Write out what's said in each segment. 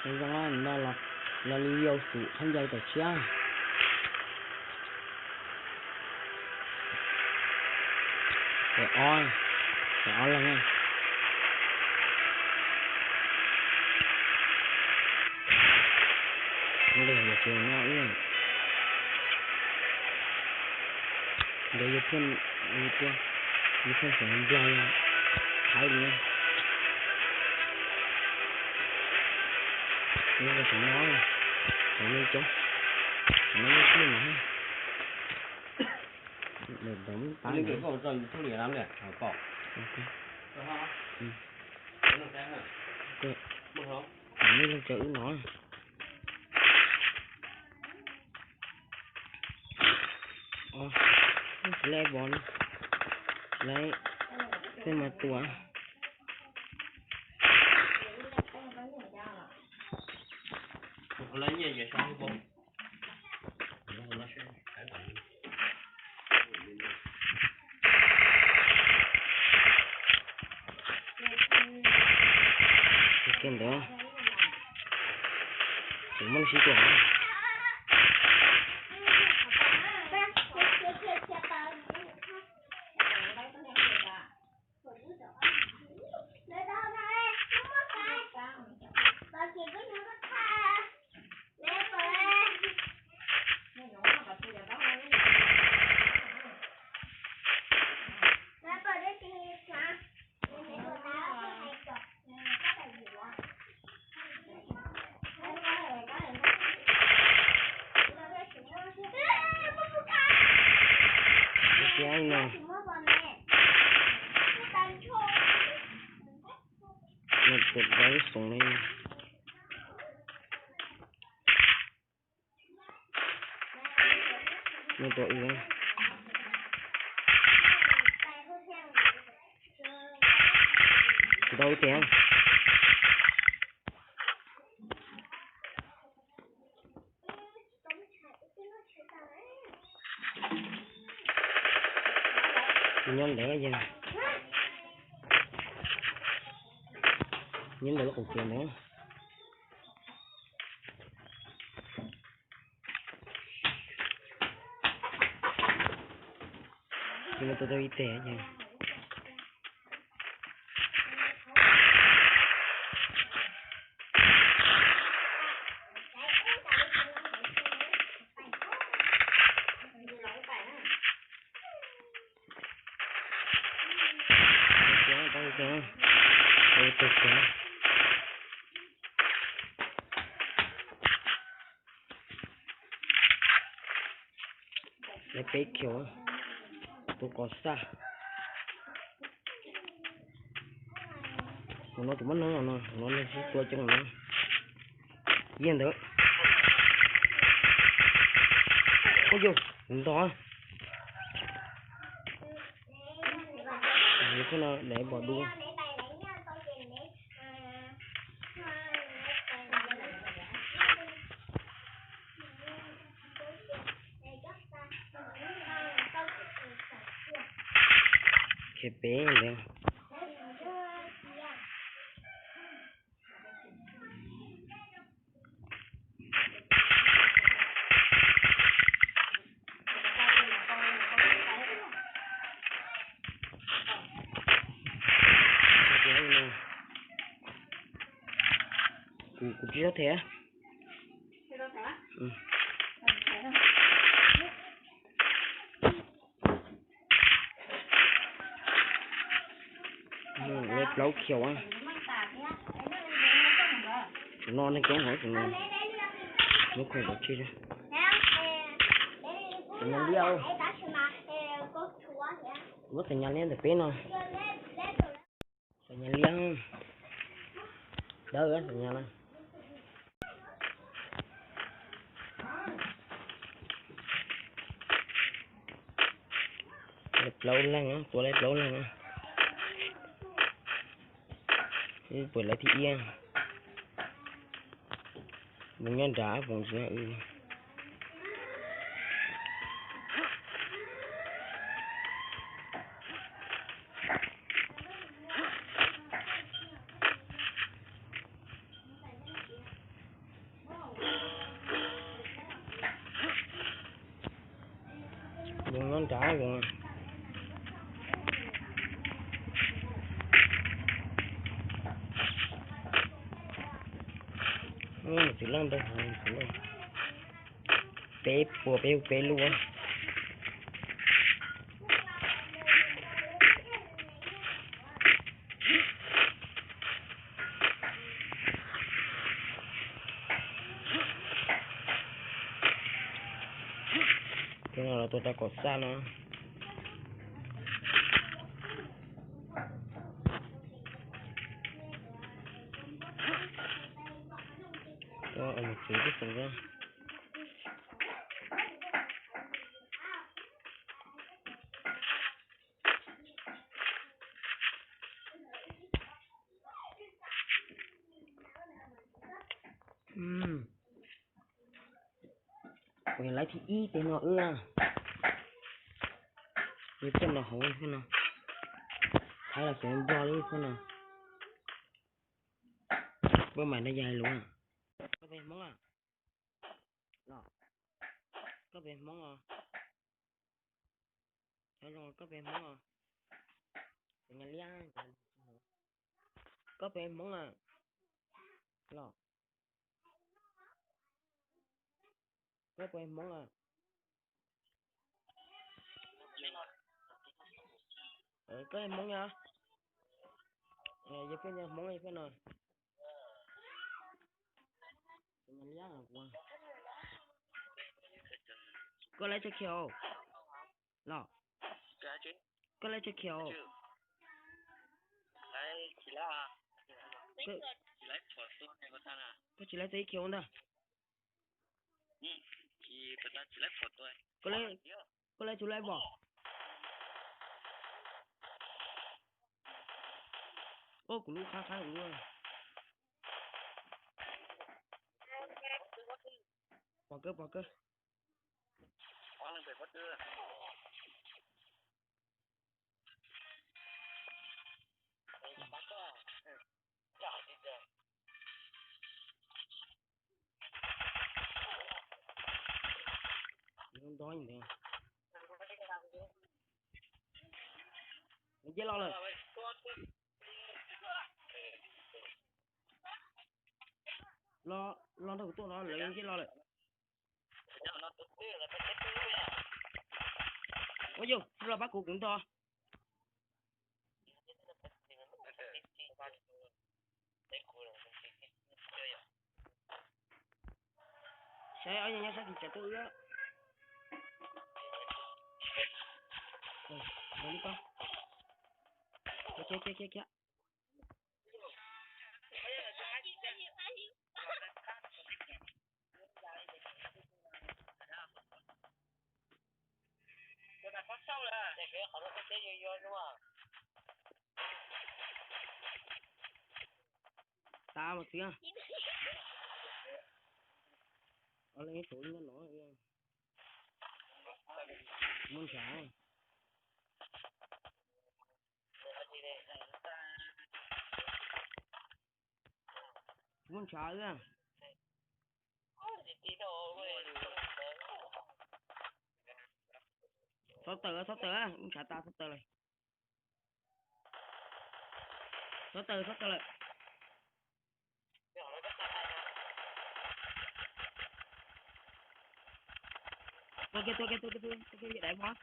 nên rằng là liều sự tham gia tại chia để on là nghe nó để được chiều nó yên để được phân phải làm thái đi nhưng mà chẳng nói chẳng nói chứ nó cái mà để đóng tán cái cầu cho thu lẻ lắm này hảo cỏ ok ok một không mấy lần chữ nó lấy bón lấy cái mặt tua lấy nhiều vậy sao không cái đó chúng mình xí quả anh này một cột váy xuống lên một đội nữa đâu tiền nhân để cái gì nhân để cục tiền nữa nhưng mà tôi đâu tệ gì để bé kiểu tôi có xa nó tụi nó lên xuống tua chân nó yên được ôi vô to cái nó để bỏ đuôi cái bé này cục chỉ thế lấy lâu kiểu á nó nên kéo hỏi của nó không được chi ra mình đi đâu mất thời gian lên được bé nào thời gian liên đỡ á thời gian này lâu lắm á tôi lấy lâu lắm á cái buổi lại thị yên vùng nhân đá vùng dưới trả rồi. Chỉ lần đây thôi. Bé bùa bé luôn. Cái nào là tôi đã có xa nó. Cho ở một chút cái phần ra. Mình lấy thì ít để nó ưa. Như thế nào không thế nào. Hay là cái bò luôn thế nào. Bữa mày nó dài luôn à. Có về món à. Đó. Có về món à. Thấy rồi có về món à. Nhà liang. Có về món à. Đó. Có về món à. Có em món nha. Giờ phải nha món này phải nè. Nhà liang à qua. Có lấy cho kêu. Đó. Có lấy cho kêu. Chỉ là Có chỉ lấy phở tôi này có sao nào? chỉ lấy giấy kêu đó. Thì người ta chỉ lấy phở tôi. Có lấy chú lấy bỏ. Ô của lúc khá khá luôn. Bỏ cơ. Có lần về bắt đưa. Bắt cơ. Chả đi được. Không đói gì nè. Mình chết lo rồi. Lo đâu tôi nó lấy chết lo rồi. Ôi dù, là bác cụ cũng to. Sẽ ở nhà sẽ thì trả tôi á. Rồi đi con. Kia. Người ta phát sâu là. Để cái họ nó sẽ vô đúng không? Ta một tiếng. Ở lên cái chỗ nó nổi rồi. Muốn trái. Muốn trái ra. Sáu tờ á, muốn trả ta 6 tờ này. 6 tờ này. Tôi kia đại quá.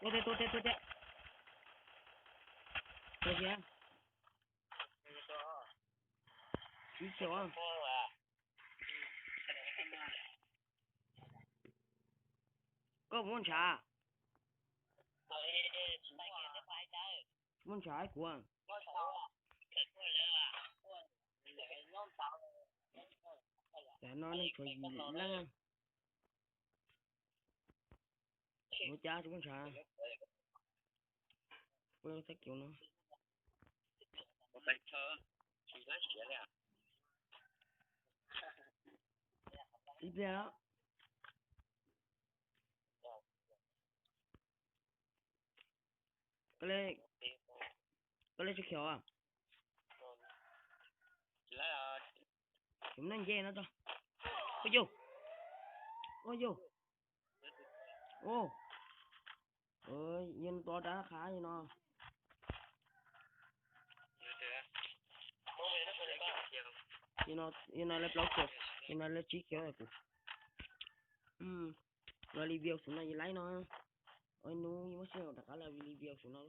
Tôi kia. Chỉ chiều không? Có muốn trả. Muốn trả của. Để nó lên chuyện gì lắm. Muốn trả chứ muốn trả. Tôi thích kiểu nó. Tiếp ra đó. Có lấy cho kiểu à? Chúng nó dê nó cho. Ôi vô. ô ơi yên to đã khá gì nó yên nó lấy blog kìa yên nó lấy trí kéo này cụ rồi review xuống này lấy nó ôi nu nhưng mà sao đặc là review xuống nó